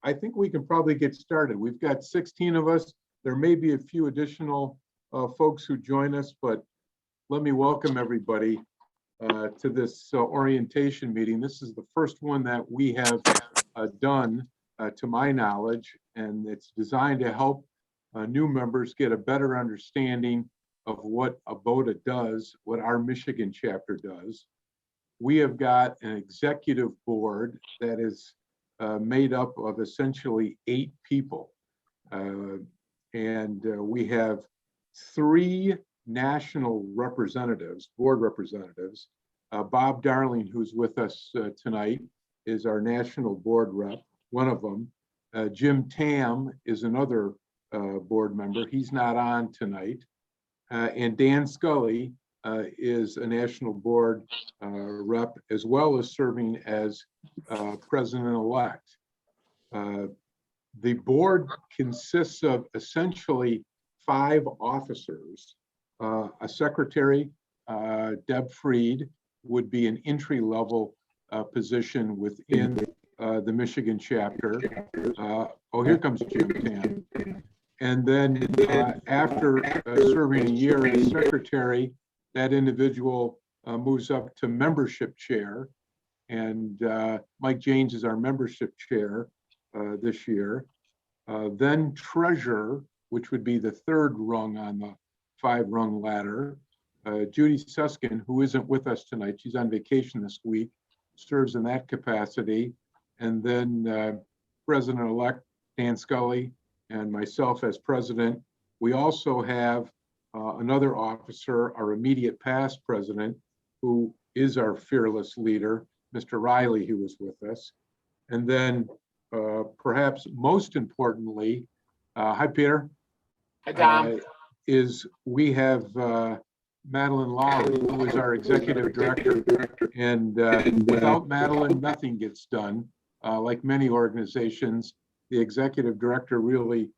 I think we can probably get started. We've got 16 of us. There may be a few additional folks who join us, but let me welcome everybody to this orientation meeting. This is the first one that we have done, to my knowledge, and it's designed to help new members get a better understanding of what ABOTA does, what our Michigan chapter does. We have got an executive board that is made up of essentially 8 people. And we have 3 national representatives, board representatives. Bob Darling, who's with us tonight, is our national board rep, one of them. Jim Tam is another board member. He's not on tonight. And Dan Scully is a national board rep, as well as serving as president-elect. The board consists of essentially 5 officers. A secretary, Deb Freed, would be an entry-level position within the Michigan chapter. Oh, here comes Jim Tam. And then after serving a year as secretary, that individual moves up to membership chair. And Mike Janes is our membership chair this year. Then treasurer, which would be the 3rd rung on the 5-rung ladder. Judy Suskin, who isn't with us tonight, she's on vacation this week, serves in that capacity. And then President-elect Dan Scully and myself as president. We also have another officer, our immediate past president, who is our fearless leader, Mr. Riley, who was with us. And then perhaps most importantly, hi, Peter. Hi, Tom. Is we have Madeline Lowry, who is our executive director. And without Madeline, nothing gets done. Like many organizations, the executive director really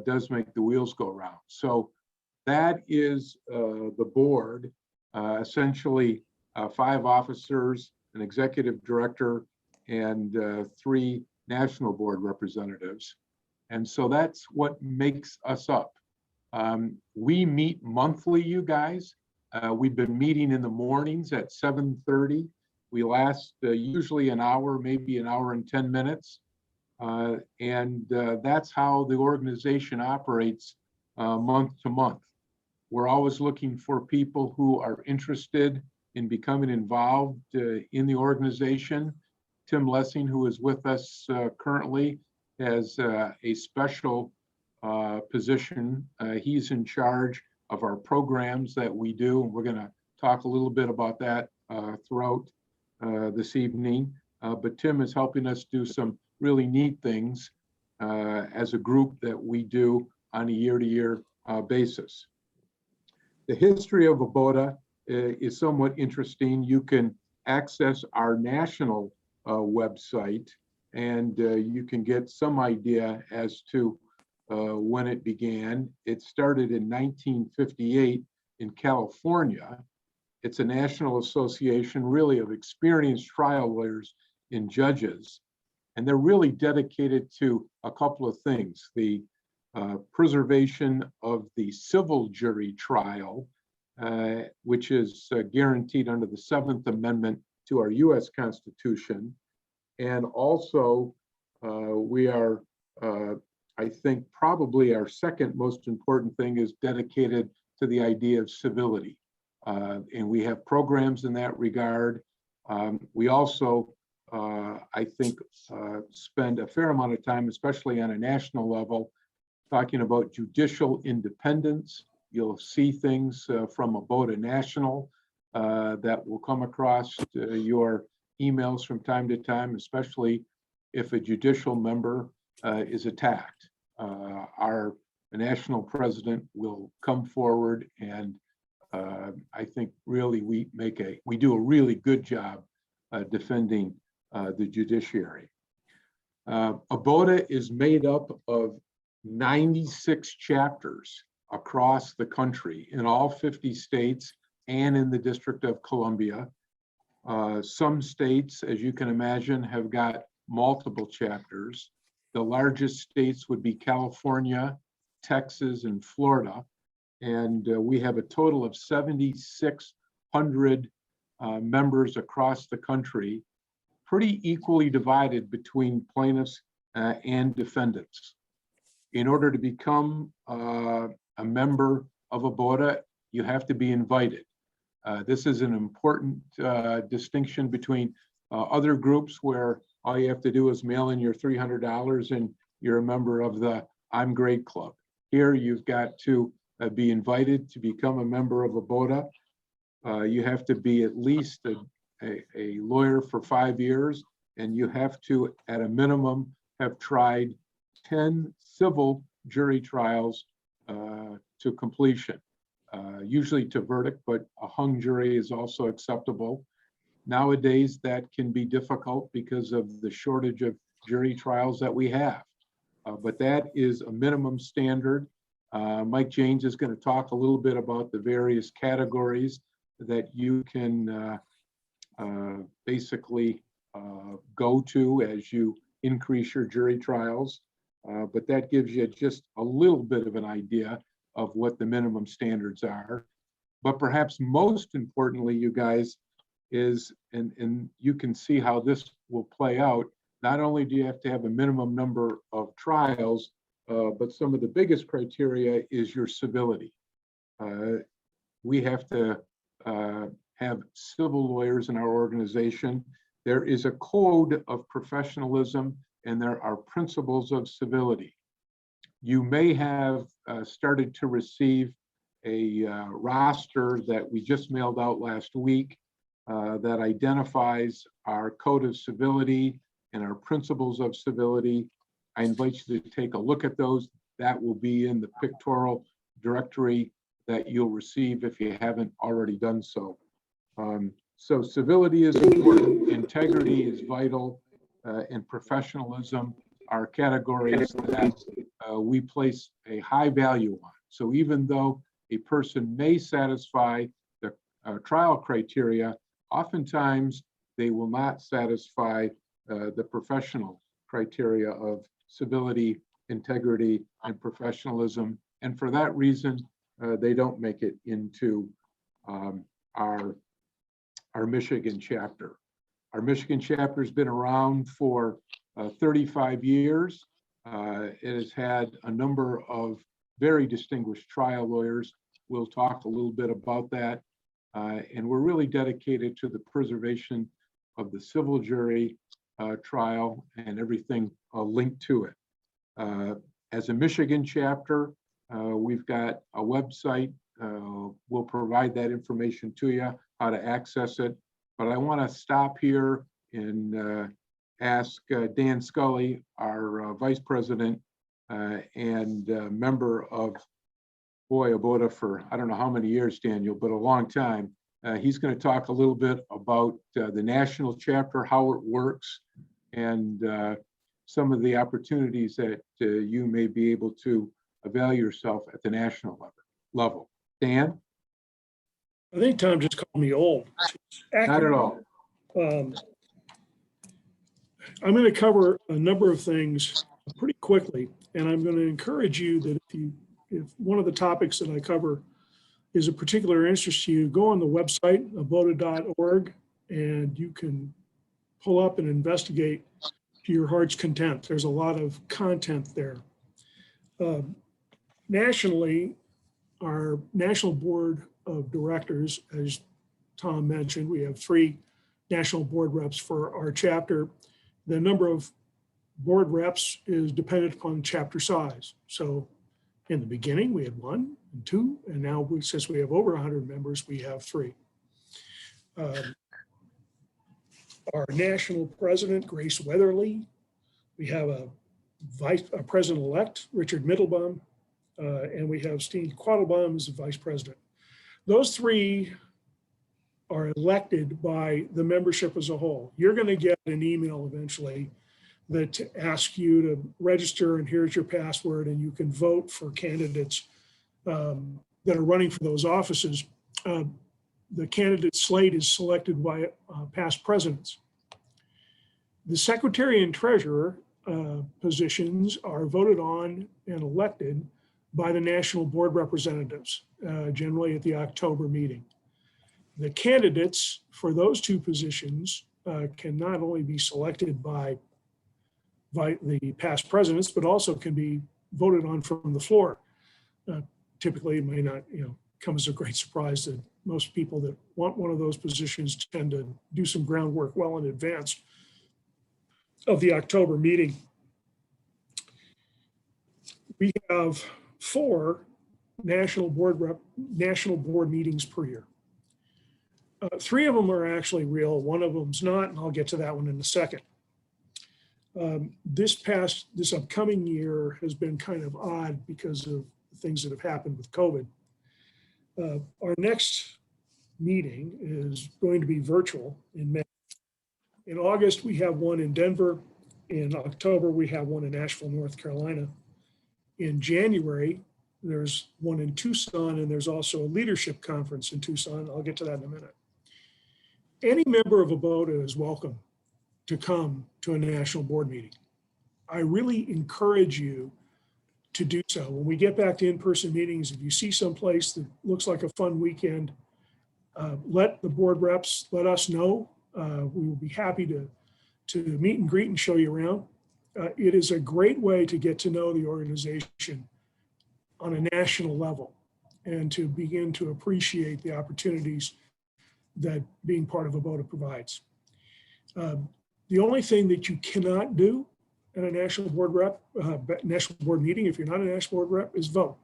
does make the wheels go round. So that is the board, essentially 5 officers, an executive director, and 3 national board representatives. And so that's what makes us up. We meet monthly, you guys. We've been meeting in the mornings at 7:30. We last usually an hour, maybe an hour and 10 minutes. And that's how the organization operates month to month. We're always looking for people who are interested in becoming involved in the organization. Tim Lessing, who is with us currently, has a special position. He's in charge of our programs that we do, and we're going to talk a little bit about that throughout this evening. But Tim is helping us do some really neat things as a group that we do on a year-to-year basis. The history of ABOTA is somewhat interesting. You can access our national website, and you can get some idea as to when it began. It started in 1958 in California. It's a national association really of experienced trial lawyers and judges. And they're really dedicated to a couple of things: the preservation of the civil jury trial, which is guaranteed under the 7th Amendment to our U.S. Constitution. And also, we are, I think, probably our second most important thing is dedicated to the idea of civility. And we have programs in that regard. We also, I think, spend a fair amount of time, especially on a national level, talking about judicial independence. You'll see things from ABOTA National that will come across your emails from time to time, especially if a judicial member is attacked. Our national president will come forward, and I think really we do a really good job defending the judiciary. ABOTA is made up of 96 chapters across the country in all 50 states and in the District of Columbia. Some states, as you can imagine, have got multiple chapters. The largest states would be California, Texas, and Florida. And we have a total of 7,600 members across the country, pretty equally divided between plaintiffs and defendants. In order to become a member of ABOTA, you have to be invited. This is an important distinction between other groups where all you have to do is mail in your $300 and you're a member of the I'm Great Club. Here you've got to be invited to become a member of ABOTA. You have to be at least a lawyer for 5 years, and you have to, at a minimum, have tried 10 civil jury trials to completion, usually to verdict, but a hung jury is also acceptable. Nowadays, that can be difficult because of the shortage of jury trials that we have. But that is a minimum standard. Mike James is going to talk a little bit about the various categories that you can basically go to as you increase your jury trials. But that gives you just a little bit of an idea of what the minimum standards are. But perhaps most importantly, you guys, is, and you can see how this will play out, not only do you have to have a minimum number of trials, but some of the biggest criteria is your civility. We have to have civil lawyers in our organization. There is a code of professionalism and there are principles of civility. You may have started to receive a roster that we just mailed out last week that identifies our code of civility and our principles of civility. I invite you to take a look at those. That will be in the pictorial directory that you'll receive if you haven't already done so. So civility is important, integrity is vital, and professionalism are categories that we place a high value on. So even though a person may satisfy the trial criteria, oftentimes they will not satisfy the professional criteria of civility, integrity, and professionalism. And for that reason, they don't make it into our Michigan chapter. Our Michigan chapter has been around for 35 years. It has had a number of very distinguished trial lawyers. We'll talk a little bit about that. And we're really dedicated to the preservation of the civil jury trial and everything linked to it. As a Michigan chapter, we've got a website. We'll provide that information to you, how to access it. But I want to stop here and ask Dan Scully, our Vice President and member of ABOTA for I don't know how many years, Daniel, but a long time. He's going to talk a little bit about the national chapter, how it works, and some of the opportunities that you may be able to avail yourself at the national level. Dan? I think Tom just called me old. Not at all. I'm going to cover a number of things pretty quickly, and I'm going to encourage you that if one of the topics that I cover is of particular interest to you, go on the website, abota.org, and you can pull up and investigate to your heart's content. There's a lot of content there. Nationally, our National Board of Directors, as Tom mentioned, we have 3 national board reps for our chapter. The number of board reps is dependent upon chapter size. So in the beginning, we had 1 and 2, and now since we have over 100 members, we have 3. Our national president, Grace Weatherly. We have a president-elect, Richard Middlebaum, and we have Steve Quattlebaum as the vice president. Those 3 are elected by the membership as a whole. You're going to get an email eventually that asks you to register, and here's your password, and you can vote for candidates that are running for those offices. The candidate slate is selected by past presidents. The secretary and treasurer positions are voted on and elected by the national board representatives, generally at the October meeting. The candidates for those two positions can not only be selected by the past presidents, but also can be voted on from the floor. Typically, it may not, come as a great surprise that most people that want one of those positions tend to do some groundwork well in advance of the October meeting. We have 4 national board meetings per year. 3 of them are actually real. 1 of them's not, and I'll get to that one in a second. This upcoming year has been kind of odd because of things that have happened with COVID. Our next meeting is going to be virtual in May. In August, we have one in Denver. In October, we have one in Asheville, North Carolina. In January, there's one in Tucson, and there's also a leadership conference in Tucson. I'll get to that in a minute. Any member of ABOTA is welcome to come to a national board meeting. I really encourage you to do so. When we get back to in-person meetings, if you see someplace that looks like a fun weekend, let the board reps, let us know. We will be happy to meet and greet and show you around. It is a great way to get to know the organization on a national level and to begin to appreciate the opportunities that being part of ABOTA provides. The only thing that you cannot do at a national board meeting, if you're not a national board rep, is vote.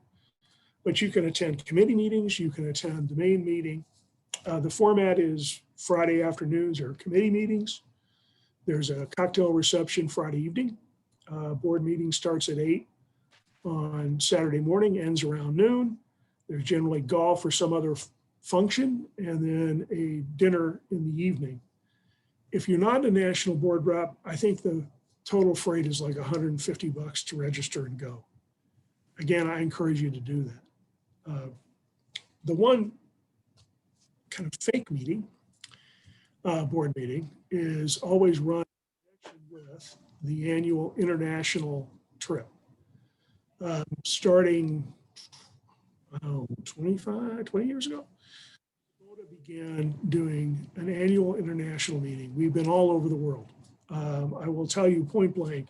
But you can attend committee meetings, you can attend the main meeting. The format is Friday afternoons or committee meetings. There's a cocktail reception Friday evening. Board meeting starts at 8 on Saturday morning, ends around noon. There's generally golf or some other function, and then a dinner in the evening. If you're not a national board rep, I think the total freight is like $150 to register and go. Again, I encourage you to do that. The one kind of fake meeting, board meeting, is always run with the annual international trip. Starting 20 years ago, ABOTA began doing an annual international meeting. We've been all over the world. I will tell you point blank,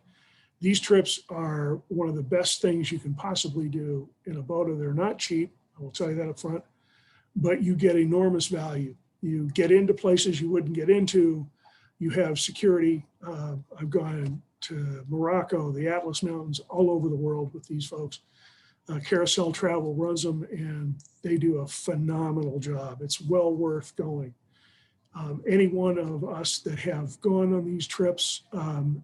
these trips are one of the best things you can possibly do in ABOTA. They're not cheap, I will tell you that up front, but you get enormous value. You get into places you wouldn't get into. You have security. I've gone to Morocco, the Atlas Mountains, all over the world with these folks. Carousel Travel runs them, and they do a phenomenal job. It's well worth going. Any one of us that have gone on these trips,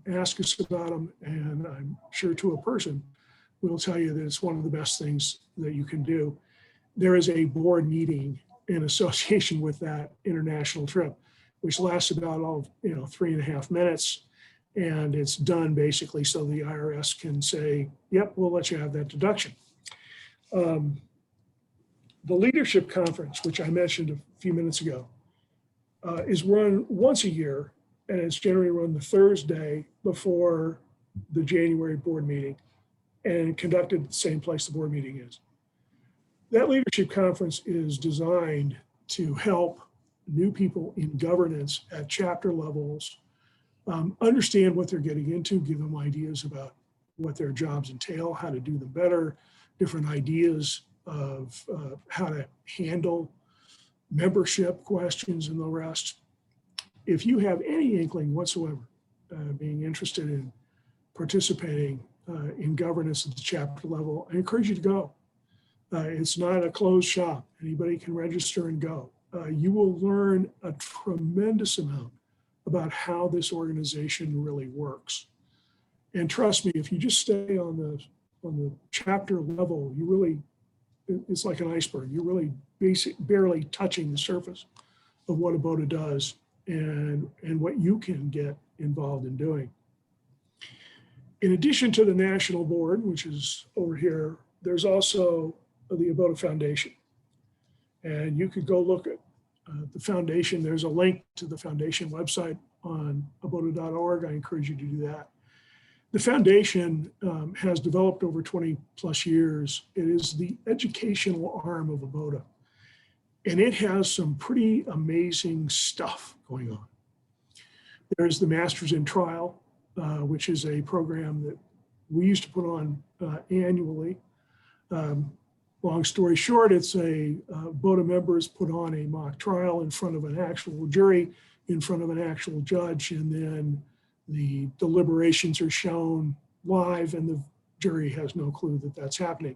ask us about them, and I'm sure to a person, we'll tell you that it's one of the best things that you can do. There is a board meeting in association with that international trip, which lasts about 3.5 minutes. And it's done basically so the IRS can say, yep, we'll let you have that deduction. The leadership conference, which I mentioned a few minutes ago, is run once a year, and it's generally run the Thursday before the January board meeting and conducted at the same place the board meeting is. That leadership conference is designed to help new people in governance at chapter levels understand what they're getting into, give them ideas about what their jobs entail, how to do them better, different ideas of how to handle membership questions and the rest. If you have any inkling whatsoever being interested in participating in governance at the chapter level, I encourage you to go. It's not a closed shop. Anybody can register and go. You will learn a tremendous amount about how this organization really works. And trust me, if you just stay on the chapter level, it's like an iceberg. You're really barely touching the surface of what ABOTA does and what you can get involved in doing. In addition to the national board, which is over here, there's also the ABOTA Foundation. And you could go look at the foundation. There's a link to the foundation website on abota.org. I encourage you to do that. The foundation has developed over 20 plus years. It is the educational arm of ABOTA, and it has some pretty amazing stuff going on. There's the Masters in Trial, which is a program that we used to put on annually. Long story short, it's a ABOTA members put on a mock trial in front of an actual jury, in front of an actual judge, and then the deliberations are shown live and the jury has no clue that that's happening.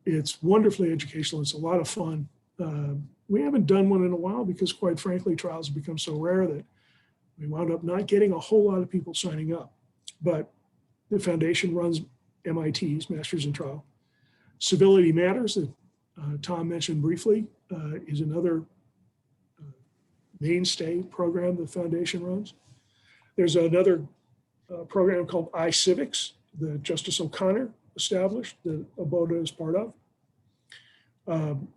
It's wonderfully educational. It's a lot of fun. We haven't done one in a while because, quite frankly, trials have become so rare that we wound up not getting a whole lot of people signing up. But the foundation runs MIT's Masters in Trial. Civility Matters, that Tom mentioned briefly, is another mainstay program the foundation runs. There's another program called iCivics that Justice O'Connor established that ABOTA is part of.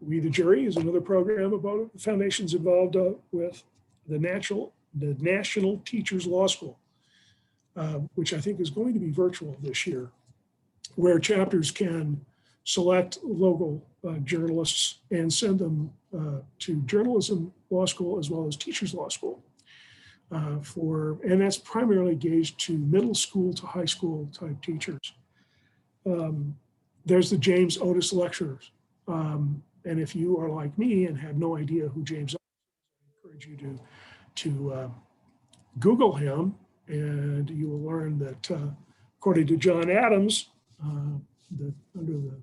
We the Jury is another program ABOTA. The foundation's involved with the National Teachers Law School, which I think is going to be virtual this year, where chapters can select local journalists and send them to journalism law school as well as teachers law school. And that's primarily gauged to middle school to high school type teachers. There's the James Otis lecturers. And if you are like me and have no idea who James Otis is, I encourage you to Google him, and you will learn that according to John Adams, under the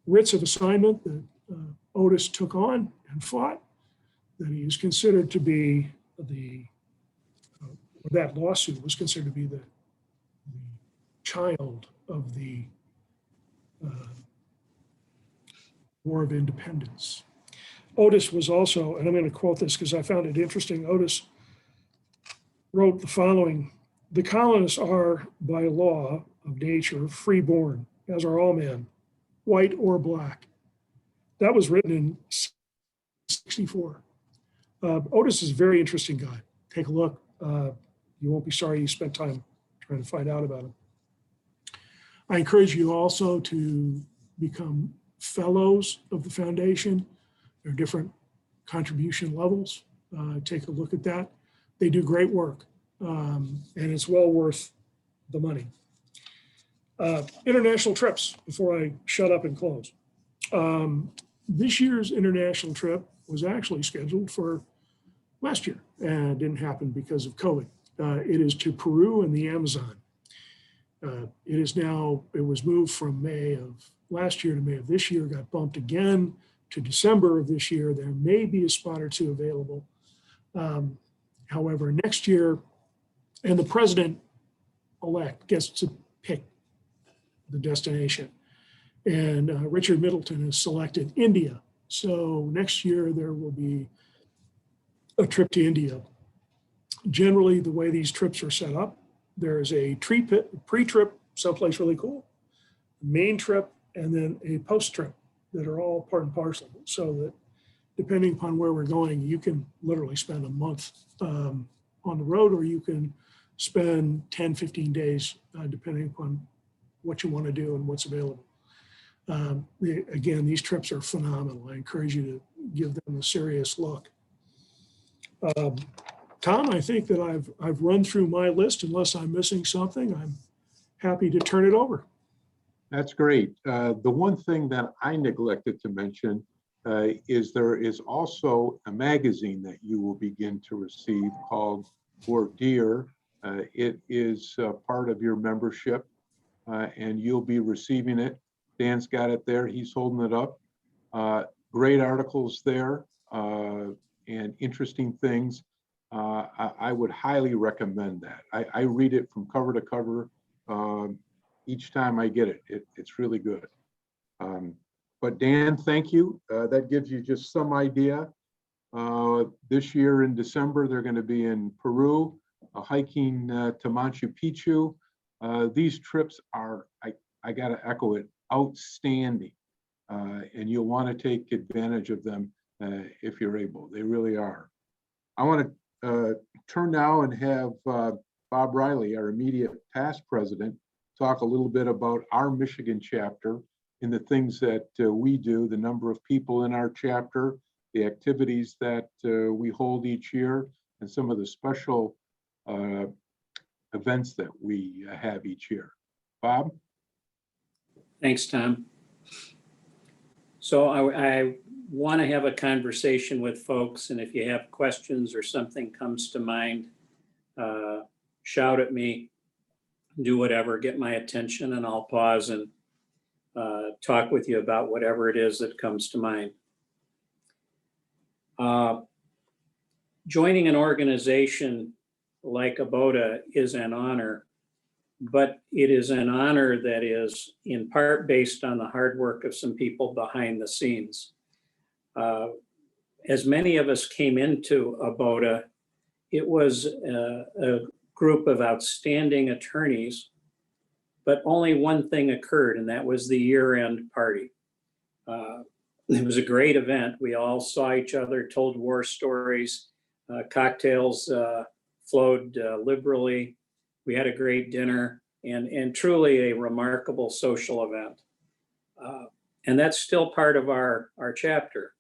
writs of assignment that Otis took on and fought, that he is considered to be that lawsuit was considered to be the child of the War of Independence. Otis was also, and I'm going to quote this because I found it interesting, Otis wrote the following: "The colonists are, by law of nature, freeborn, as are all men, white or black." That was written in 1964. Otis is a very interesting guy. Take a look. You won't be sorry you spent time trying to find out about him. I encourage you also to become fellows of the foundation. There are different contribution levels. Take a look at that. They do great work, and it's well worth the money. International trips, before I shut up and close. This year's international trip was actually scheduled for last year and didn't happen because of COVID. It is to Peru and the Amazon. It was moved from May of last year to May of this year, got bumped again to December of this year. There may be a spot or two available. However, next year, and the president-elect gets to pick the destination. And Richard Middleton has selected India. So next year there will be a trip to India. Generally, the way these trips are set up, there is a pre-trip someplace really cool, main trip, and then a post-trip that are all part and parcel. So that depending upon where we're going, you can literally spend a month on the road, or you can spend 10, 15 days, depending upon what you want to do and what's available. Again, these trips are phenomenal. I encourage you to give them a serious look. Tom, I think that I've run through my list. Unless I'm missing something, I'm happy to turn it over. That's great. The one thing that I neglected to mention is there is also a magazine that you will begin to receive called For Dear. It is part of your membership, and you'll be receiving it. Dan's got it there. He's holding it up. Great articles there and interesting things. I would highly recommend that. I read it from cover to cover each time I get it. It's really good. But Dan, thank you. That gives you just some idea. This year in December, they're going to be in Peru, hiking to Machu Picchu. These trips are, I got to echo it, outstanding. And you'll want to take advantage of them if you're able. They really are. I want to turn now and have Bob Riley, our immediate past president, talk a little bit about our Michigan chapter and the things that we do, the number of people in our chapter, the activities that we hold each year, and some of the special events that we have each year. Bob? Thanks, Tom. So I want to have a conversation with folks, and if you have questions or something comes to mind, shout at me, do whatever, get my attention, and I'll pause and talk with you about whatever it is that comes to mind. Joining an organization like ABOTA is an honor, but it is an honor that is in part based on the hard work of some people behind the scenes. As many of us came into ABOTA, it was a group of outstanding attorneys, but only one thing occurred, and that was the year-end party. It was a great event. We all saw each other, told war stories, cocktails flowed liberally. We had a great dinner and truly a remarkable social event. And that's still part of our chapter.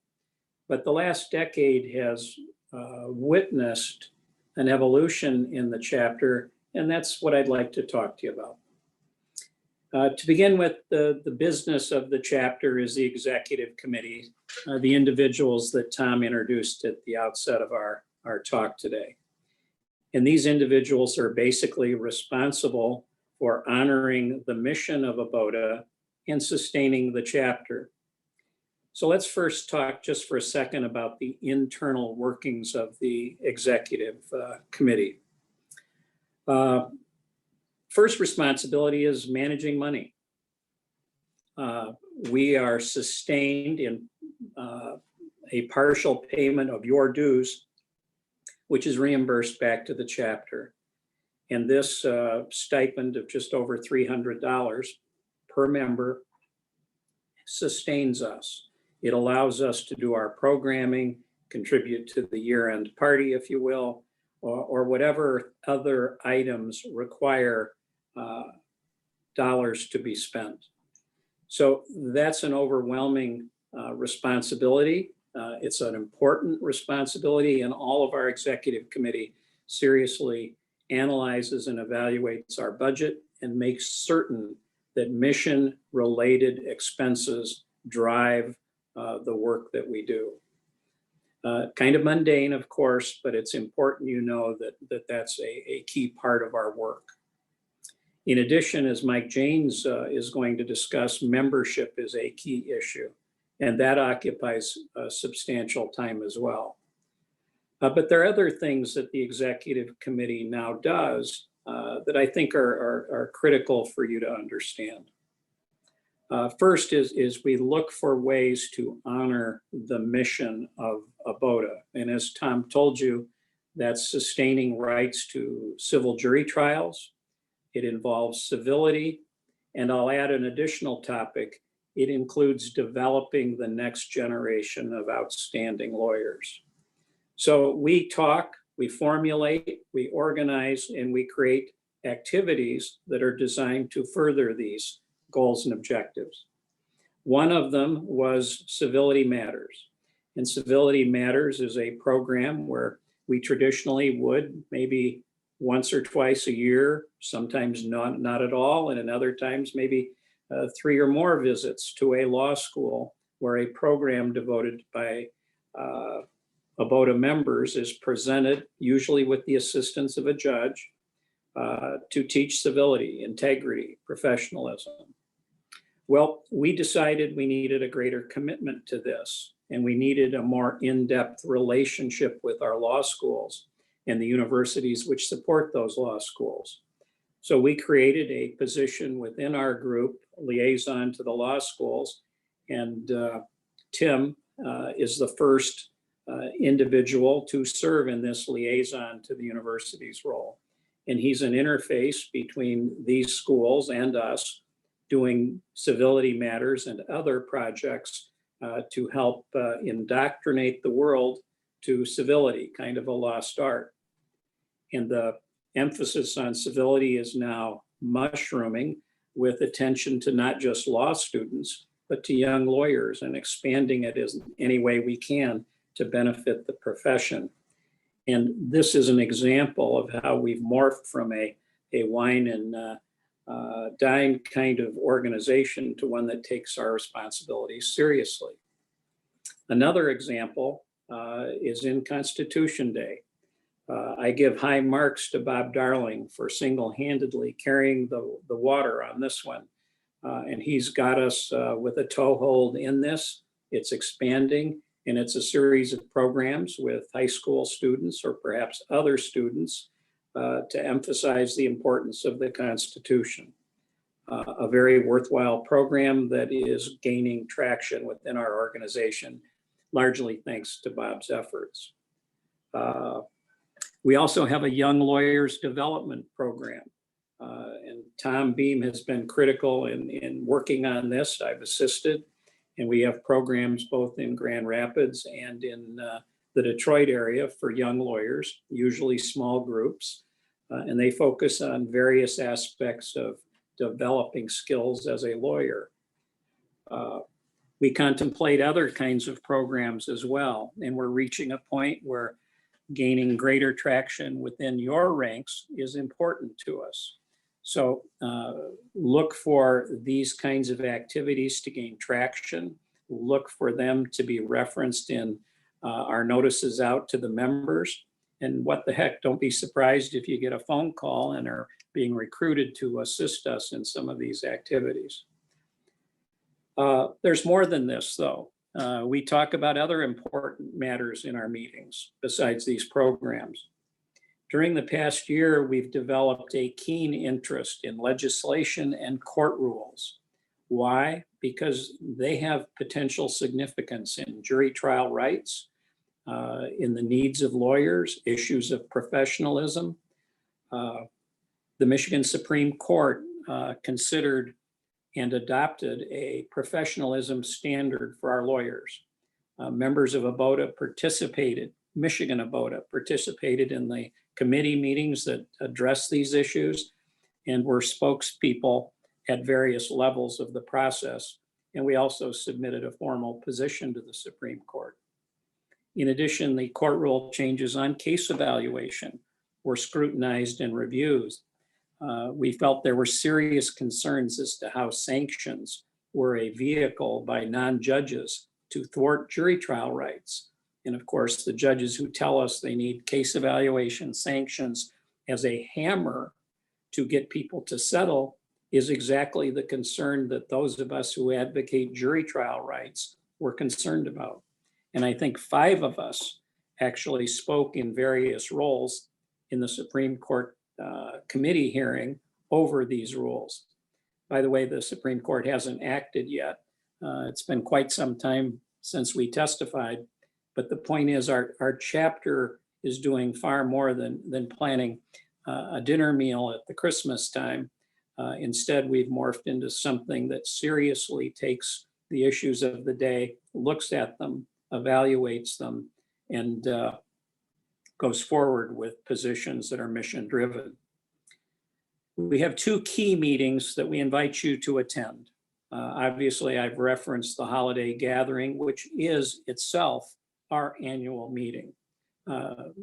But the last decade has witnessed an evolution in the chapter, and that's what I'd like to talk to you about. To begin with, the business of the chapter is the executive committee, the individuals that Tom introduced at the outset of our talk today. And these individuals are basically responsible for honoring the mission of ABOTA and sustaining the chapter. So let's first talk just for a second about the internal workings of the executive committee. First responsibility is managing money. We are sustained in a partial payment of your dues, which is reimbursed back to the chapter. And this stipend of just over $300 per member sustains us. It allows us to do our programming, contribute to the year-end party, if you will, or whatever other items require dollars to be spent. So that's an overwhelming responsibility. It's an important responsibility, and all of our executive committee seriously analyzes and evaluates our budget and makes certain that mission-related expenses drive the work that we do. Kind of mundane, of course, but it's important you know that that's a key part of our work. In addition, as Mike Janes is going to discuss, membership is a key issue, and that occupies substantial time as well. But there are other things that the executive committee now does that I think are critical for you to understand. First is we look for ways to honor the mission of ABOTA. And as Tom told you, that's sustaining rights to civil jury trials. It involves civility. And I'll add an additional topic. It includes developing the next generation of outstanding lawyers. So we talk, we formulate, we organize, and we create activities that are designed to further these goals and objectives. One of them was Civility Matters. And Civility Matters is a program where we traditionally would maybe once or twice a year, sometimes not at all, and in other times maybe 3 or more visits to a law school where a program devoted by ABOTA members is presented, usually with the assistance of a judge, to teach civility, integrity, professionalism. Well, we decided we needed a greater commitment to this, and we needed a more in-depth relationship with our law schools and the universities which support those law schools. So we created a position within our group, liaison to the law schools, and Tim is the first individual to serve in this liaison to the university's role. And he's an interface between these schools and us, doing Civility Matters and other projects to help indoctrinate the world to civility, kind of a lost art. And the Emphasis on civility is now mushrooming with attention to not just law students, but to young lawyers, and expanding it as any way we can to benefit the profession. And this is an example of how we've morphed from a wine and dine kind of organization to one that takes our responsibilities seriously. Another example is in Constitution Day. I give high marks to Bob Darling for single-handedly carrying the water on this one. And he's got us with a toehold in this. It's expanding, and it's a series of programs with high school students or perhaps other students to emphasize the importance of the Constitution. A very worthwhile program that is gaining traction within our organization, largely thanks to Bob's efforts. We also have a Young Lawyers Development Program. And Tom Beam has been critical in working on this. I've assisted, and we have programs both in Grand Rapids and in the Detroit area for young lawyers, usually small groups, and they focus on various aspects of developing skills as a lawyer. We contemplate other kinds of programs as well, and we're reaching a point where gaining greater traction within your ranks is important to us. So look for these kinds of activities to gain traction. Look for them to be referenced in our notices out to the members. And what the heck, don't be surprised if you get a phone call and are being recruited to assist us in some of these activities. There's more than this, though. We talk about other important matters in our meetings besides these programs. During the past year, we've developed a keen interest in legislation and court rules. Why? Because they have potential significance in jury trial rights, in the needs of lawyers, issues of professionalism. The Michigan Supreme Court considered and adopted a professionalism standard for our lawyers. Members of ABOTA participated, Michigan ABOTA participated in the committee meetings that address these issues and were spokespeople at various levels of the process. And we also submitted a formal position to the Supreme Court. In addition, the court rule changes on case evaluation were scrutinized and reviewed. We felt there were serious concerns as to how sanctions were a vehicle by non-judges to thwart jury trial rights. And of course, the judges who tell us they need case evaluation sanctions as a hammer to get people to settle is exactly the concern that those of us who advocate jury trial rights were concerned about. And I think 5 of us actually spoke in various roles in the Supreme Court committee hearing over these rules. By the way, the Supreme Court hasn't acted yet. It's been quite some time since we testified, but the point is our chapter is doing far more than planning a dinner meal at the Christmas time. Instead, we've morphed into something that seriously takes the issues of the day, looks at them, evaluates them, and goes forward with positions that are mission driven. We have 2 key meetings that we invite you to attend. Obviously, I've referenced the holiday gathering, which is itself our annual meeting.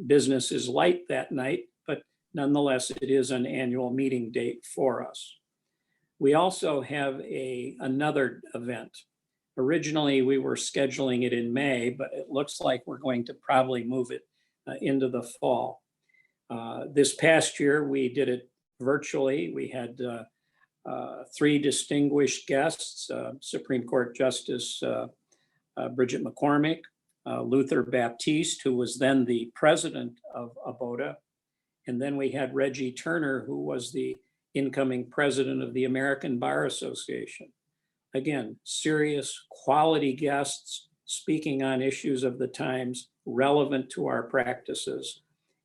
Business is light that night, but nonetheless, it is an annual meeting date for us. We also have another event. Originally, we were scheduling it in May, but it looks like we're going to probably move it into the fall. This past year, we did it virtually. We had 3 distinguished guests, Supreme Court Justice Bridget McCormick, Luther Baptiste, who was then the president of ABOTA, and then we had Reggie Turner, who was the incoming president of the American Bar Association. Again, serious quality guests speaking on issues of the times relevant to our practices.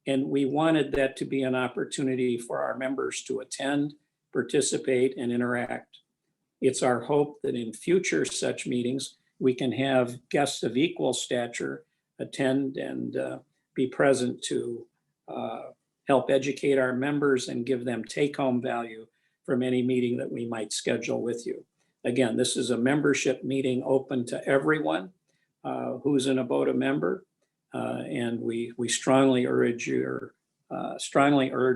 And we wanted that to be an opportunity for our members to attend, participate, and interact. It's our hope that in future such meetings, we can have guests of equal stature attend and be present to help educate our members and give them take-home value from any meeting that we might schedule with you. Again, this is a membership meeting open to everyone who's an ABOTA member, and we strongly urge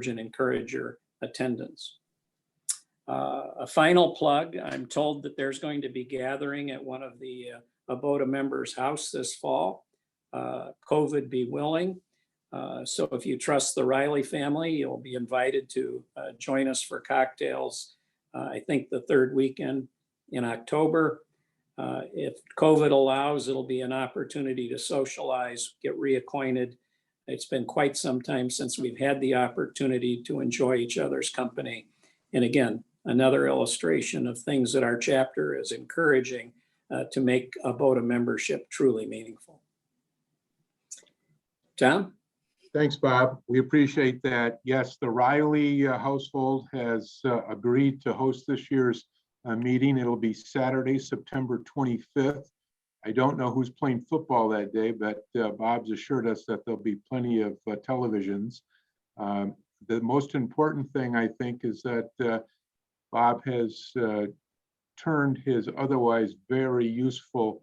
and encourage your attendance. A final plug, I'm told that there's going to be gathering at one of the ABOTA members' house this fall, COVID be willing. So if you trust the Riley family, you'll be invited to join us for cocktails, I think the third weekend in October. If COVID allows, it'll be an opportunity to socialize, get reacquainted. It's been quite some time since we've had the opportunity to enjoy each other's company. And again, another illustration of things that our chapter is encouraging to make ABOTA membership truly meaningful. Tom? Thanks, Bob. We appreciate that. Yes, the Riley household has agreed to host this year's meeting. It'll be Saturday, September 25th. I don't know who's playing football that day, but Bob's assured us that there'll be plenty of televisions. The most important thing, I think, is that Bob has turned his otherwise very useful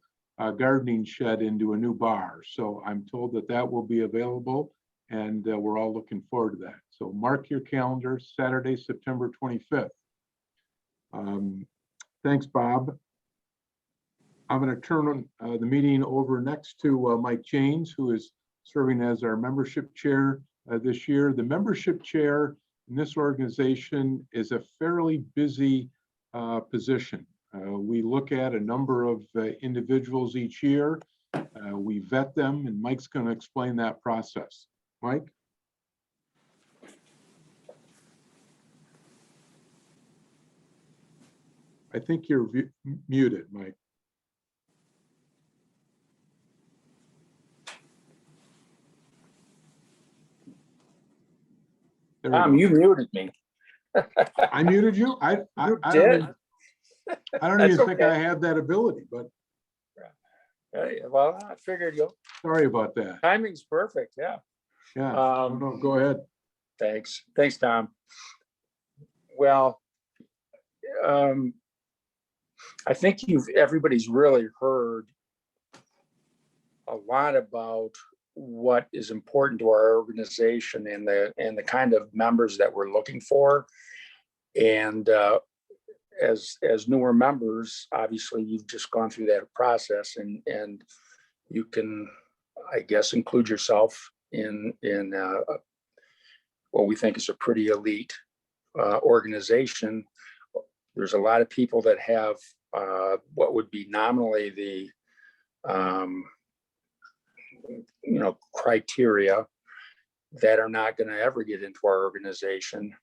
gardening shed into a new bar. So I'm told that that will be available, and we're all looking forward to that. So mark your calendar, Saturday, September 25th. Thanks, Bob. I'm going to turn the meeting over next to Mike Janes, who is serving as our membership chair this year. The membership chair in this organization is a fairly busy position. We look at a number of individuals each year. We vet them, and Mike's going to explain that process. Mike? I think you're muted, Mike. You muted me. I muted you? I did. I don't even think I have that ability, but Hey, well, I figured you. sorry about that. Timing's perfect. Yeah. Yeah, no, go ahead. Thanks, Tom. Well, I think everybody's really heard a lot about what is important to our organization and the kind of members that we're looking for. And as newer members, obviously you've just gone through that process, and you can, I guess, include yourself in what we think is a pretty elite organization. There's a lot of people that have what would be nominally the criteria that are not going to ever get into our organization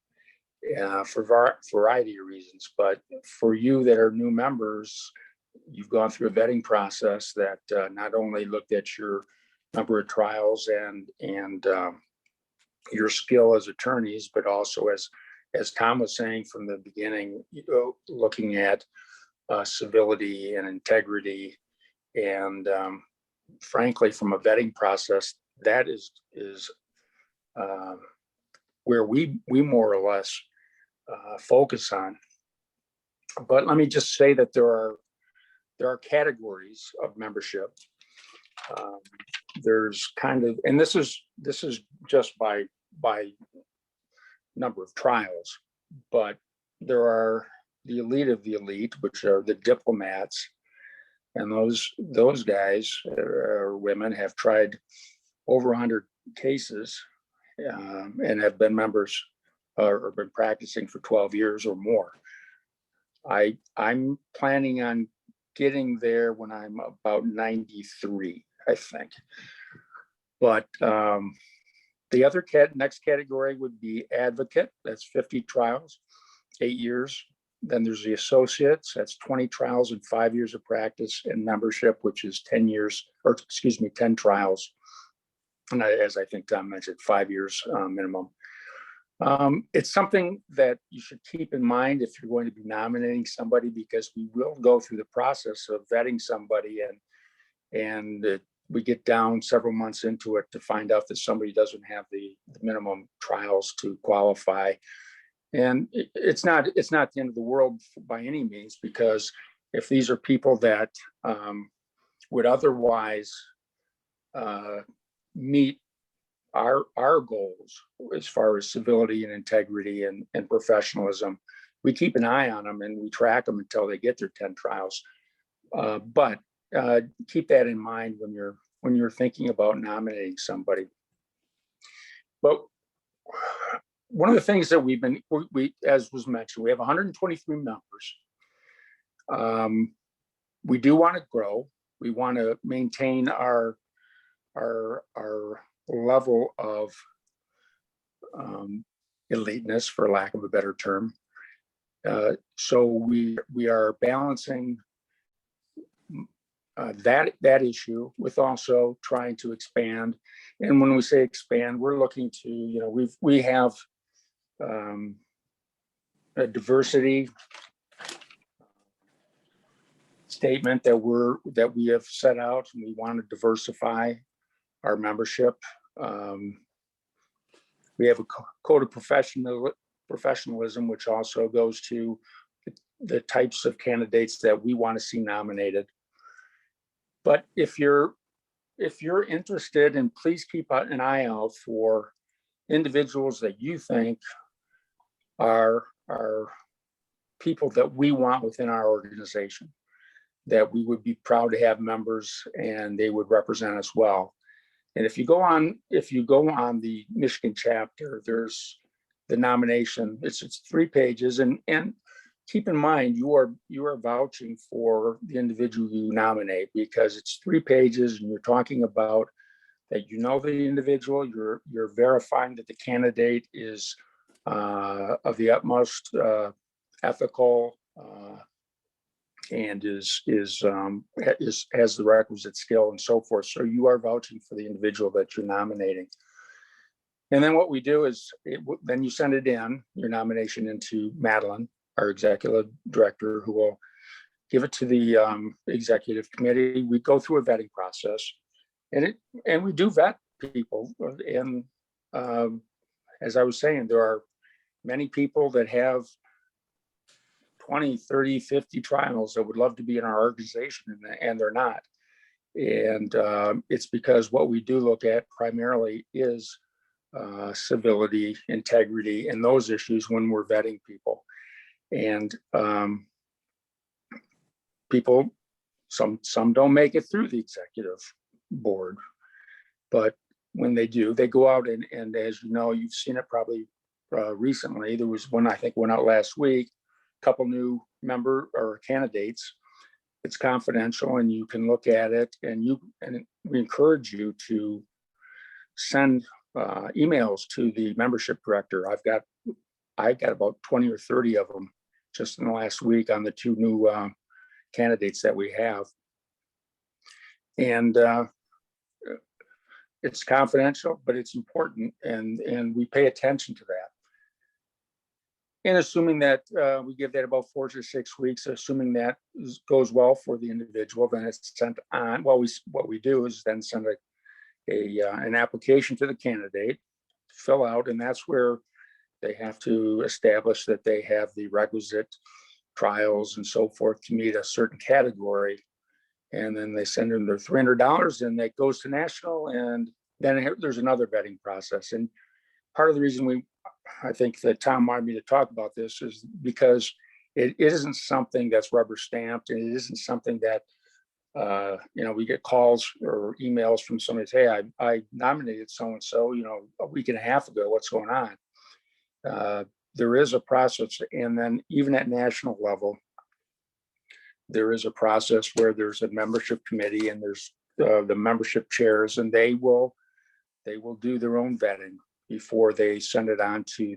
for a variety of reasons. But for you that are new members, you've gone through a vetting process that not only looked at your number of trials and your skill as attorneys, but also as Tom was saying from the beginning, looking at civility and integrity. And frankly, from a vetting process, that is where we more or less focus on. But let me just say that there are categories of membership. There's kind of, and this is just by number of trials, but there are the elite of the elite, which are the diplomats. And those guys or women have tried over 100 cases and have been members or been practicing for 12 years or more. I'm planning on getting there when I'm about 93, I think. But the other next category would be advocate. That's 50 trials, 8 years. Then there's the associates. That's 20 trials and 5 years of practice, and membership, which is 10 trials. And as I think Tom mentioned, 5 years minimum. It's something that you should keep in mind if you're going to be nominating somebody, because we will go through the process of vetting somebody, and we get down several months into it to find out that somebody doesn't have the minimum trials to qualify. And it's not the end of the world by any means, because if these are people that would otherwise meet our goals as far as civility and integrity and professionalism, we keep an eye on them and we track them until they get their 10 trials. But keep that in mind when you're thinking about nominating somebody. But one of the things that we as was mentioned, we have 123 members. We do want to grow. We want to maintain our level of eliteness, for lack of a better term. So we are balancing that issue with also trying to expand. And when we say expand, we're looking to, we have a diversity statement that we have set out, and we want to diversify our membership. We have a code of professionalism, which also goes to the types of candidates that we want to see nominated. But if you're interested, and please keep an eye out for individuals that you think are people that we want within our organization, that we would be proud to have members and they would represent us well. And if you go on the Michigan chapter, there's the nomination. It's 3 pages, and keep in mind you are vouching for the individual you nominate, because it's 3 pages and you're talking about that the individual, you're verifying that the candidate is of the utmost ethical and has the requisite skill and so forth. So you are vouching for the individual that you're nominating. And then what we do is then you send your nomination into Madeline, our executive director, who will give it to the executive committee. We go through a vetting process, and we do vet people. And as I was saying, there are many people that have 20, 30, 50 trials that would love to be in our organization, and they're not. And it's because what we do look at primarily is civility, integrity, and those issues when we're vetting people. And people, some don't make it through the executive board, but when they do, they go out and as you know, you've seen it probably recently. There was one, I think, went out last week, a couple new member or candidates. It's confidential and you can look at it, and we encourage you to send emails to the membership director. I've got about 20 or 30 of them just in the last week on the 2 new candidates that we have. And it's confidential, but it's important, and we pay attention to that. And assuming that we give that about 4 to 6 weeks, assuming that goes well for the individual, then it's sent on. Well, what we do is then send an application to the candidate, fill out, and that's where they have to establish that they have the requisite trials and so forth to meet a certain category. And then they send in their $300, and that goes to national, and then there's another vetting process. And part of the reason I think that Tom wanted me to talk about this is because it isn't something that's rubber stamped, and it isn't something that we get calls or emails from somebody say, hey, I nominated so-and-so, a week and a half ago, what's going on? There is a process. And then even at national level, there is a process where there's a membership committee, and there's the membership chairs, and they will do their own vetting before they send it on to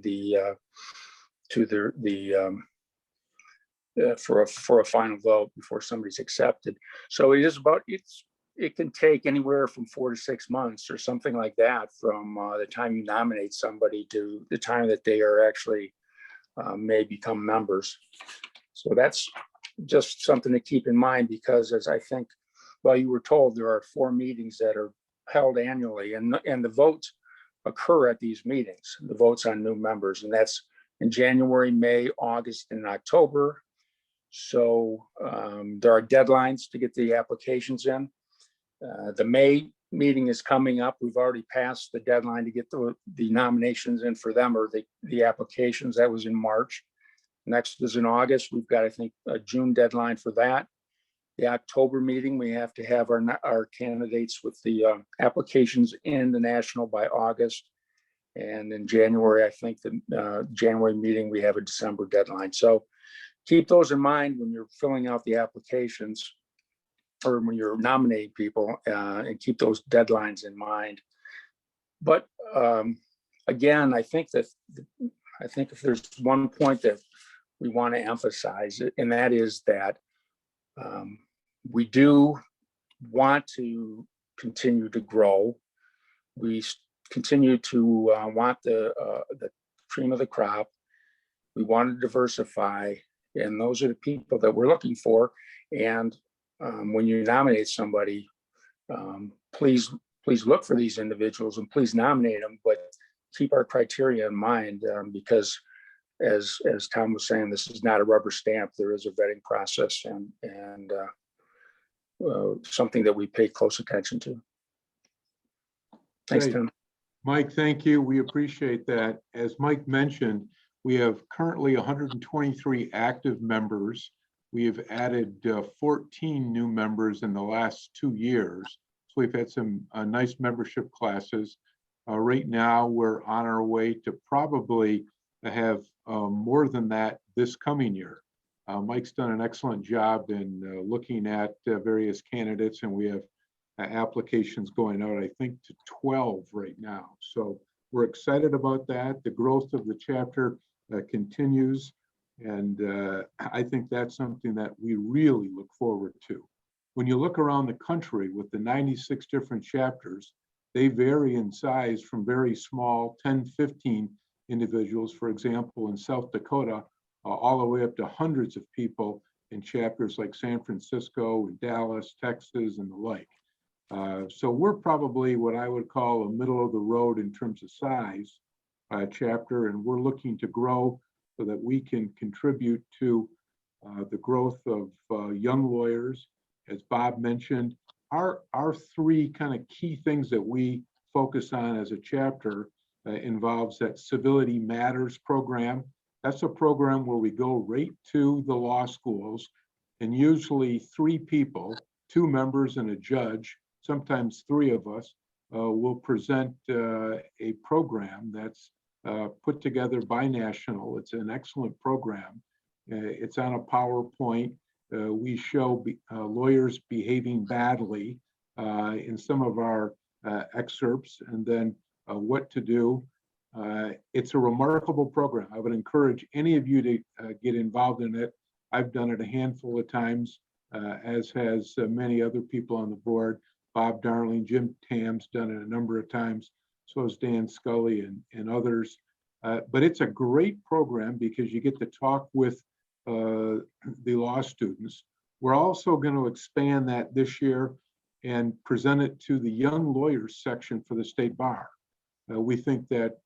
for a final vote before somebody's accepted. So it can take anywhere from 4 to 6 months or something like that from the time you nominate somebody to the time that they are actually may become members. So that's just something to keep in mind, because as I think well, you were told there are 4 meetings that are held annually, and the votes occur at these meetings, the votes on new members, and that's in January, May, August, and October. So there are deadlines to get the applications in. The May meeting is coming up. We've already passed the deadline to get the nominations in for them, or the applications. That was in March. Next is in August. We've got, I think, a June deadline for that. The October meeting, we have to have our candidates with the applications in the national by August. And in January, I think the January meeting, we have a December deadline. So keep those in mind when you're filling out the applications or when you're nominating people, and keep those deadlines in mind. But again, I think if there's one point that we want to emphasize, and that is that we do want to continue to grow. We continue to want the cream of the crop. We want to diversify, and those are the people that we're looking for. And when you nominate somebody, please look for these individuals and please nominate them, but keep our criteria in mind, because as Tom was saying, this is not a rubber stamp. There is a vetting process and something that we pay close attention to. Thanks, Great. Tim. Mike, thank you. We appreciate that. As Mike mentioned, we have currently 123 active members. We have added 14 new members in the last 2 years. So we've had some nice membership classes. Right now, we're on our way to probably have more than that this coming year. Mike's done an excellent job in looking at various candidates, and we have applications going out, I think, to 12 right now. So we're excited about that. The growth of the chapter continues, and I think that's something that we really look forward to. When you look around the country with the 96 different chapters, they vary in size from very small 10, 15 individuals, for example, in South Dakota, all the way up to hundreds of people in chapters like San Francisco and Dallas, Texas, and the like. So we're probably what I would call a middle of the road in terms of size chapter, and we're looking to grow so that we can contribute to the growth of young lawyers. As Bob mentioned, our 3 kind of key things that we focus on as a chapter involves that Civility Matters program. That's a program where we go right to the law schools, and usually 3 people, 2 members and a judge, sometimes 3 of us, will present a program that's put together by National. It's an excellent program. It's on a PowerPoint. We show lawyers behaving badly in some of our excerpts, and then what to do. It's a remarkable program. I would encourage any of you to get involved in it. I've done it a handful of times, as has many other people on the board. Bob Darling, Jim Tam's done it a number of times. So has Dan Scully and others. But it's a great program because you get to talk with the law students. We're also going to expand that this year and present it to the young lawyers section for the state bar. We think that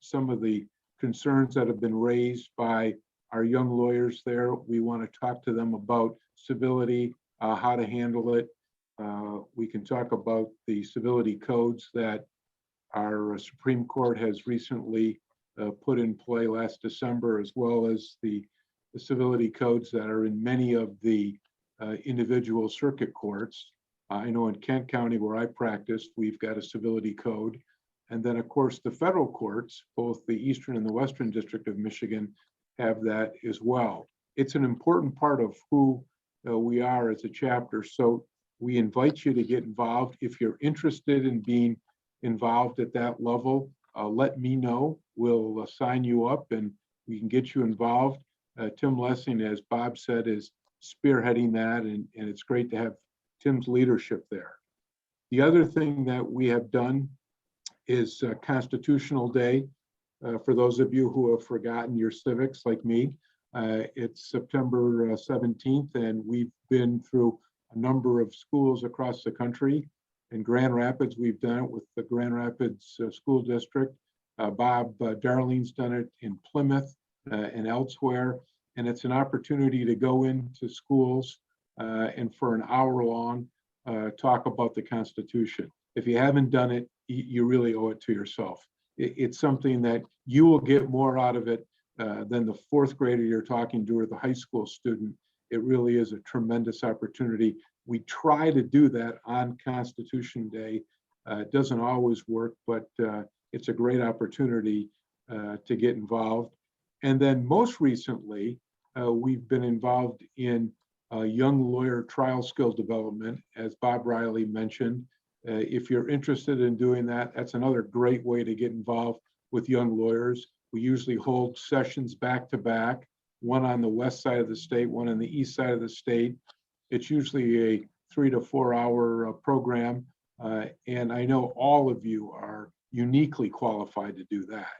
some of the concerns that have been raised by our young lawyers there, we want to talk to them about civility, how to handle it. We can talk about the civility codes that our Supreme Court has recently put in play last December, as well as the civility codes that are in many of the individual circuit courts. I know in Kent County, where I practiced, we've got a civility code. And then, of course, the federal courts, both the Eastern and the Western District of Michigan, have that as well. It's an important part of who we are as a chapter. So we invite you to get involved. If you're interested in being involved at that level, let me know. We'll sign you up and we can get you involved. Tim Lessing, as Bob said, is spearheading that, and it's great to have Tim's leadership there. The other thing that we have done is Constitutional Day. For those of you who have forgotten your civics like me, it's September 17th, and we've been through a number of schools across the country. In Grand Rapids, we've done it with the Grand Rapids School District. Bob Darling's done it in Plymouth and elsewhere. And it's an opportunity to go into schools and for an hour long, talk about the Constitution. If you haven't done it, you really owe it to yourself. It's something that you will get more out of it than the fourth grader you're talking to or the high school student. It really is a tremendous opportunity. We try to do that on Constitution Day. It doesn't always work, but it's a great opportunity to get involved. And then most recently, we've been involved in young lawyer trial skill development, as Bob Riley mentioned. If you're interested in doing that, that's another great way to get involved with young lawyers. We usually hold sessions back to back, one on the west side of the state, one on the east side of the state. It's usually a 3 to 4 hour program. And I know all of you are uniquely qualified to do that,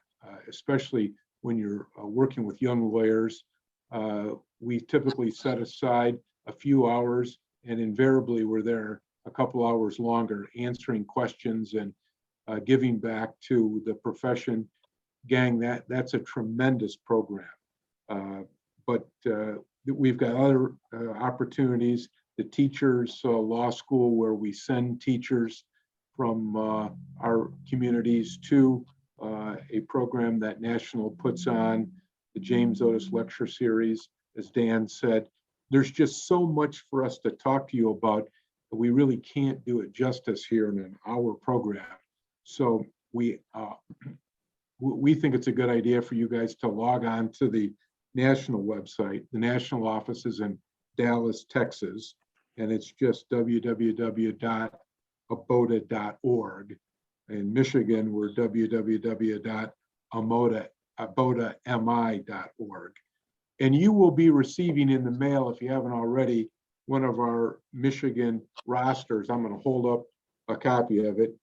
especially when you're working with young lawyers. We typically set aside a few hours, and invariably we're there a couple hours longer answering questions and giving back to the profession. Gang, that's a tremendous program. But we've got other opportunities. The teachers law school, where we send teachers from our communities to a program that National puts on, the James Otis Lecture Series. As Dan said, there's just so much for us to talk to you about that we really can't do it justice here in an hour program. So we think it's a good idea for you guys to log on to the National website. The National office is in Dallas, Texas, and it's just www.abota.org. In Michigan, we're www.abotami.org. And you will be receiving in the mail, if you haven't already, one of our Michigan rosters. I'm going to hold up a copy of it.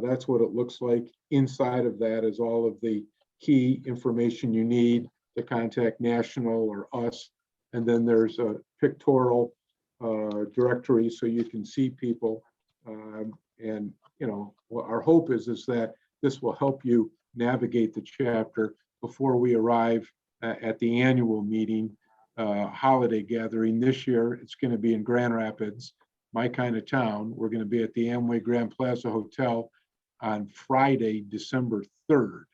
That's what it looks like. Inside of that is all of the key information you need to contact National or us. And then there's a pictorial directory so you can see people. And you know, our hope is that this will help you navigate the chapter before we arrive at the annual meeting, holiday gathering. This year, it's going to be in Grand Rapids, my kind of town. We're going to be at the Amway Grand Plaza Hotel on Friday, December 3rd.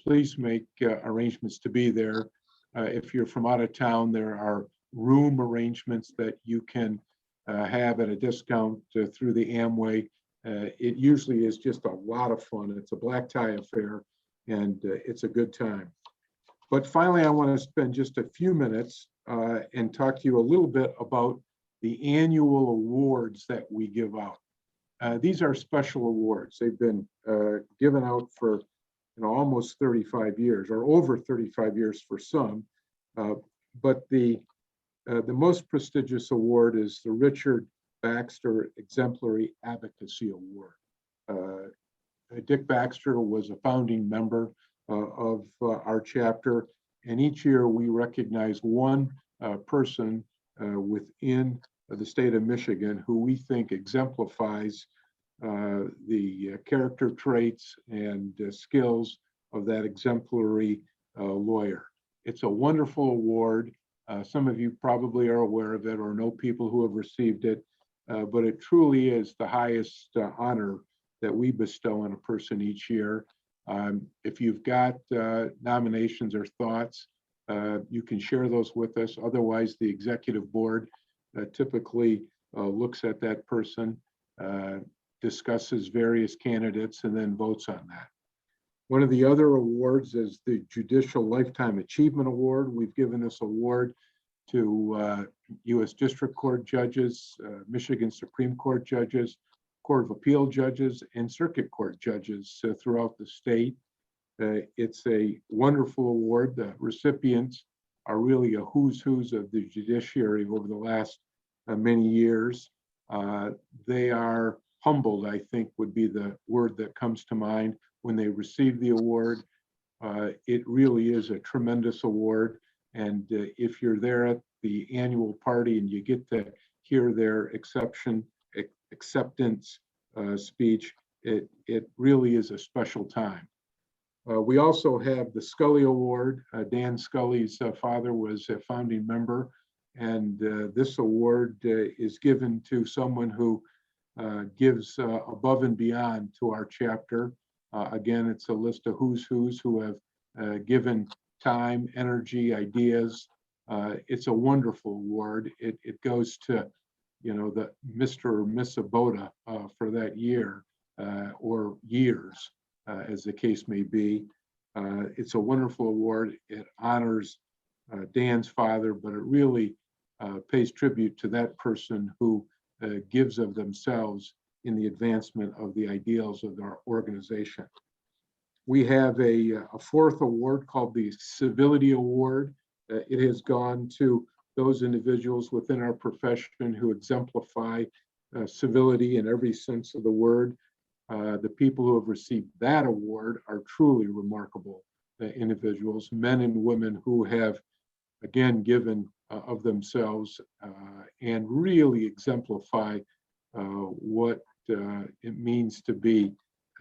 Please make arrangements to be there. If you're from out of town, there are room arrangements that you can have at a discount through the Amway. It usually is just a lot of fun. It's a black tie affair, and it's a good time. But finally, I want to spend just a few minutes and talk to you a little bit about the annual awards that we give out. These are special awards. They've been given out for almost 35 years, or over 35 years for some. But the most prestigious award is the Richard Baxter Exemplary Advocacy Award. Dick Baxter was a founding member of our chapter, and each year we recognize one person within the state of Michigan who we think exemplifies the character traits and skills of that exemplary lawyer. It's a wonderful award. Some of you probably are aware of it or know people who have received it, but it truly is the highest honor that we bestow on a person each year. If you've got nominations or thoughts, you can share those with us. Otherwise, the executive board typically looks at that person, discusses various candidates, and then votes on that. One of the other awards is the Judicial Lifetime Achievement Award. We've given this award to U.S. District Court judges, Michigan Supreme Court judges, Court of Appeal judges, and Circuit Court judges throughout the state. It's a wonderful award. The recipients are really a who's of the judiciary over the last many years. They are humbled, I think, would be the word that comes to mind when they receive the award. It really is a tremendous award. And if you're there at the annual party and you get to hear their acceptance speech. It really is a special time. We also have the Scully Award. Dan Scully's father was a founding member, and this award is given to someone who gives above and beyond to our chapter. Again, it's a list of who's who have given time, energy, ideas. It's a wonderful award. It goes to, the Mr. or Miss ABOTA for that year or years, as the case may be. It's a wonderful award. It honors Dan's father, but it really pays tribute to that person who gives of themselves in the advancement of the ideals of our organization. We have a fourth award called the Civility Award. It has gone to those individuals within our profession who exemplify civility in every sense of the word. The people who have received that award are truly remarkable individuals, men and women who have, again, given of themselves and really exemplify what it means to be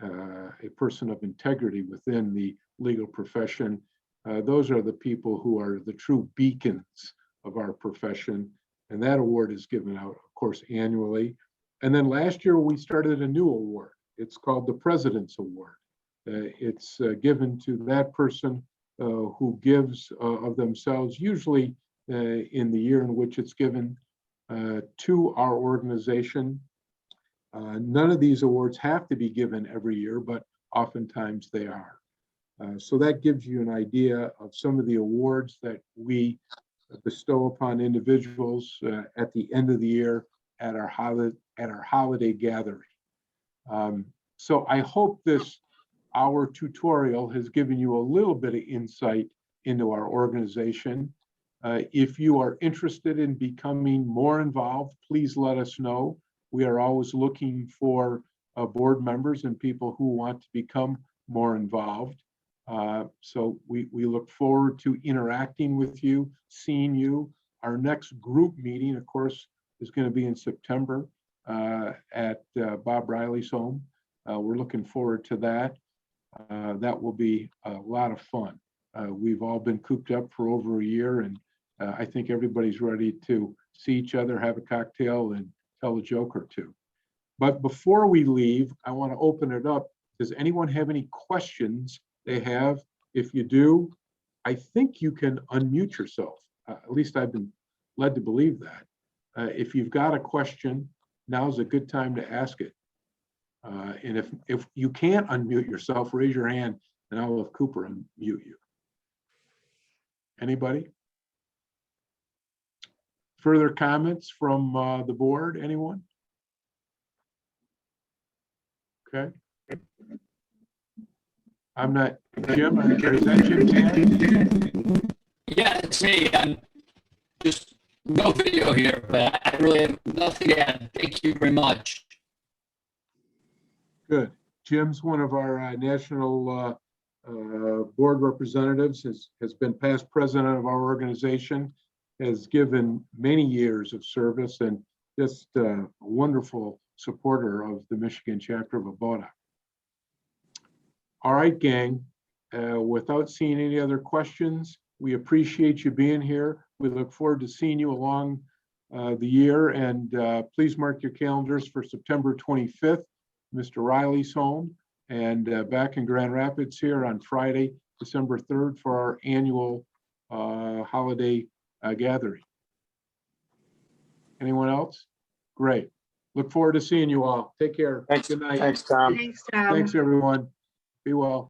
a person of integrity within the legal profession. Those are the people who are the true beacons of our profession. And that award is given out, of course, annually. And then last year, we started a new award. It's called the President's Award. It's given to that person who gives of themselves, usually in the year in which it's given to our organization. None of these awards have to be given every year, but oftentimes they are. So that gives you an idea of some of the awards that we bestow upon individuals at the end of the year at our holiday gathering. So I hope our tutorial has given you a little bit of insight into our organization. If you are interested in becoming more involved, please let us know. We are always looking for board members and people who want to become more involved. So we look forward to interacting with you, seeing you. Our next group meeting, of course, is going to be in September at Bob Riley's home. We're looking forward to that. That will be a lot of fun. We've all been cooped up for over a year, and I think everybody's ready to see each other, have a cocktail, and tell a joke or two. But before we leave, I want to open it up. Does anyone have any questions they have? If you do, I think you can unmute yourself. At least I've been led to believe that. If you've got a question, now's a good time to ask it. And if you can't unmute yourself, raise your hand and I'll have Cooper unmute you. Anybody? Further comments from the board, anyone? Okay. I'm not, Jim, is that Jim Tan? Yeah, it's me. I'm just no video here, but I really have nothing to add. Thank you very much. Good. Jim's one of our national board representatives, has been past president of our organization, has given many years of service, and just a wonderful supporter of the Michigan chapter of ABOTA. All right, gang, without seeing any other questions, we appreciate you being here. We look forward to seeing you along the year, and please mark your calendars for September 25th, Mr. Riley's home, and back in Grand Rapids here on Friday, December 3rd for our annual holiday gathering. Anyone else? Great. Look forward to seeing you all. Take care. Thanks. Good night. Thanks, Tom. Thanks, Tom. Thanks, everyone. Be well.